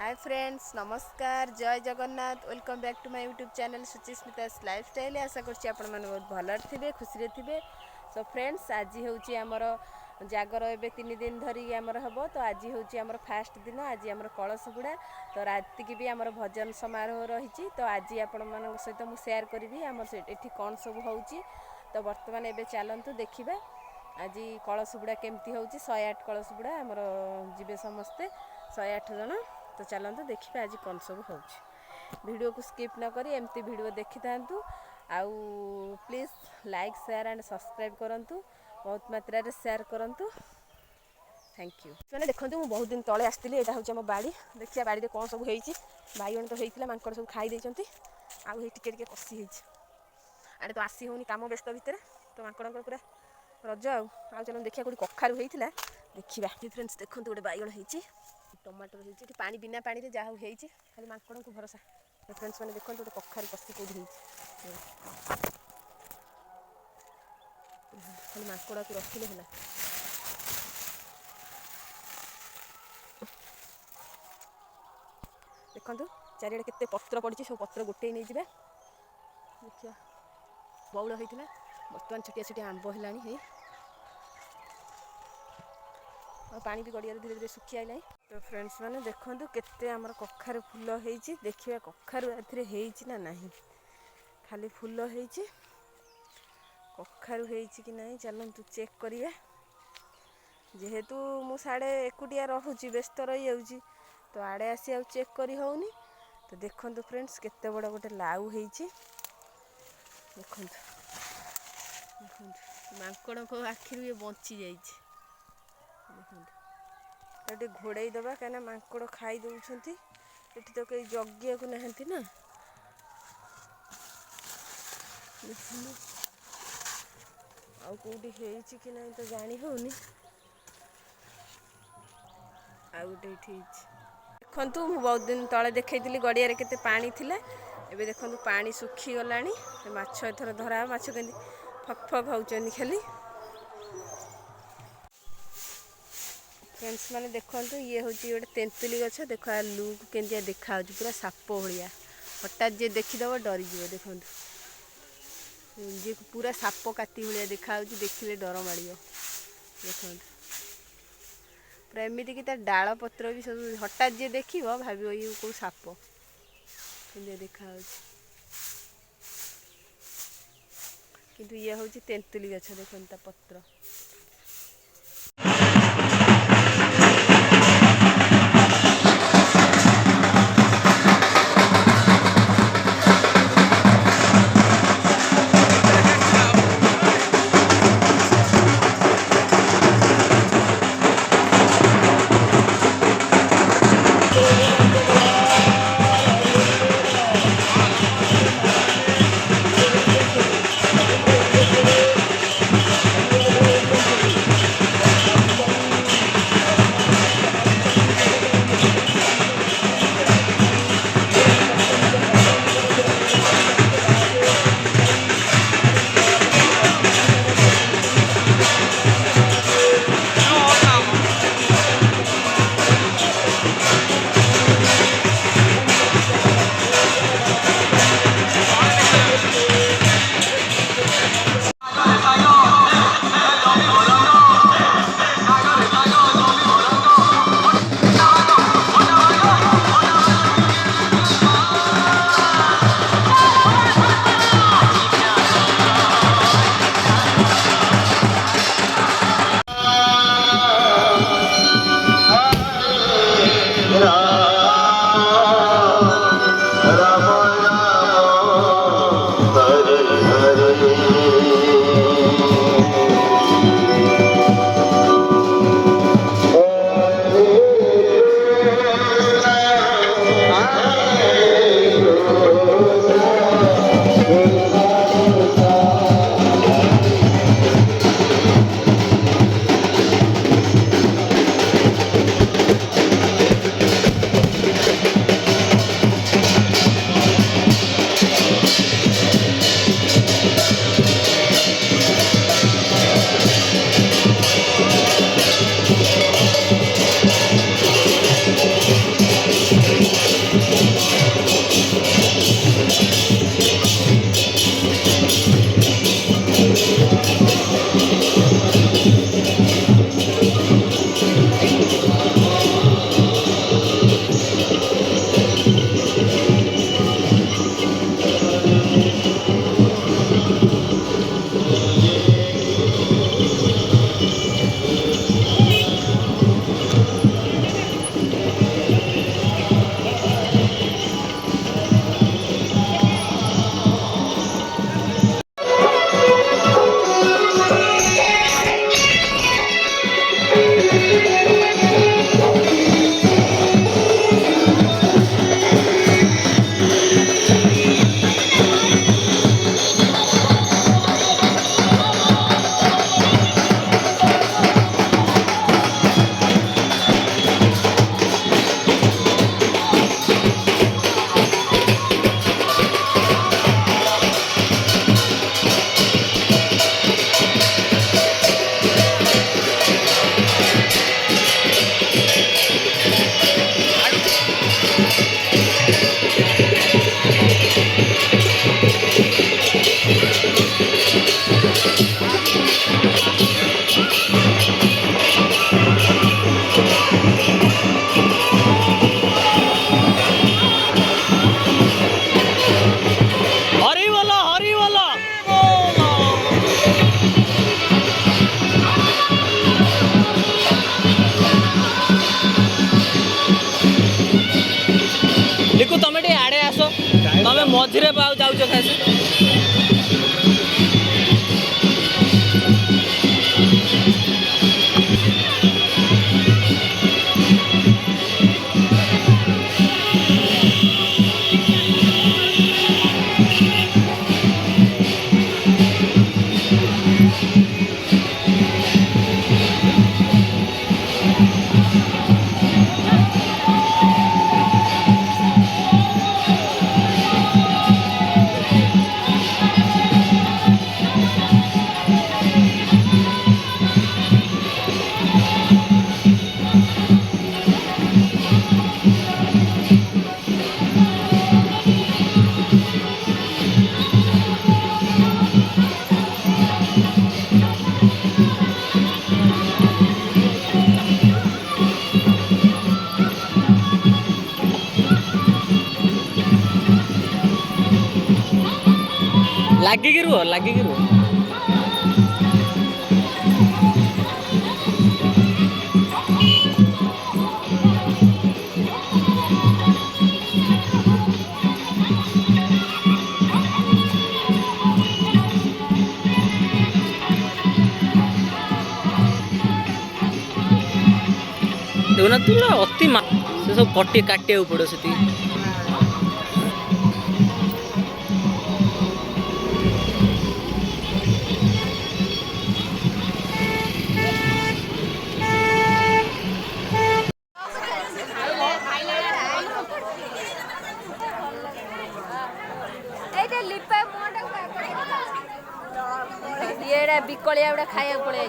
हाय friends, नमस्कार, जय Jagannath. Welcome back to my YouTube channel Suchismita's lifestyle. आशा करछि आपण माने बहुत भल थे, खुशी थे। सो फ्रेंड्स, आज हूँ आमर जागर ए 3 दिन धरी आमर हम। तो आज हूँ आमर फास्ट दिन। आज आमर कलश बुड़ा। तो राति की भी आमर भजन समारोह रही। तो आज आपण मान सहित मुझे सेयार करी आमर ये कौन सब हो। तो बर्तमान एवं चलतु देखा आज कलश बुड़ा केमती हो। 108 कलश बुड़ा आमर जीवे समस्ते 108 जन। तो चलते देखिए आज कौन सब हो। वीडियो को स्किप न करी एमती वीडियो देखी था। आउ please like share and subscribe करंतु, बहुत मात्रा रे शेयर करंतु। Thank you. मैंने देखो मुझे बहुत दिन तले आसती। यहाँ हूँ आम बाड़ी। देखिए बाड़ी कौन सब होती। बैगण तो होता मांकड़ सब खाई देती। आउ टे कषि आड़े तो आसी होनी कम व्यस्त भितर। तो मांकड़ पूरा रज आउ चलो देखिए कौट कखारू होता। देखा फ्रेंड्स देखो गोटे बैगण होती, टमाटर होती। पानी बिना पानी जहाँ हो खाली मांकड़ को भरोसा। फ्रेंड्स मैंने देखो गोटे कखारू कषि कौट खाली मांकड़ को रखिले है। देखो चारिड़े केते पत्र पड़ी। सब पत्र गोटे नहीं जाए। देखिए बौल होता बर्तमान छोटिया छोटिया आंब है। और पानी भी गड़िया धीरे धीरे सुखी आईला। तो फ्रेंड्स मैंने देखो केते आमर कखारू फूल होती। देखिए कखारू ए ना नहीं, खाली फूल होती। कखारू कि नहीं चलतु चेक करिए। जेहेतु मु साड़े एकुटिया रोची व्यस्त रही जाऊँगी। तो आड़े आसी चेक करी होनी। तो देखो फ्रेंड्स केते बड़ गोटे लाउ होती। देखो मांकड़ को आखिर ये बची जाइए। देखो घोड़े दबा कहीं मांकड़ खाई दौरान। ये तो कहीं जगिया को नहांती ना। आउ कौटी होती कि नहीं तो जानी होनी। आउ गोटे देखु बहुत दिन तले देखी गड़िया केते पानी थिला। एबे देखो पानी सुखी गलानी। माछ एथर धरा माछ के फक फक होचनी खाली। फ्रेंड्स मैंने देखो ये हूँ गोटे तेंतुली गछ। देख लुक के देखा पूरा साप भाया। हठात जी देखीदब डरीज। देखो जी पूरा साप काटी भाया देखा। देखिले डर माड़। देखो पूरा एमती कि डाल पत्र भी सब हठात जी देख भाव ये कौ साप देखा। किंतु ये हूँ तेंतुली गछ। देखो पत्र लिखु तुम टे आड़े आस तुम मझे जाऊच खास लागिक रुह देखना तू अति से सब कटे काटे पड़ो से ये बिकलिया खाया पड़े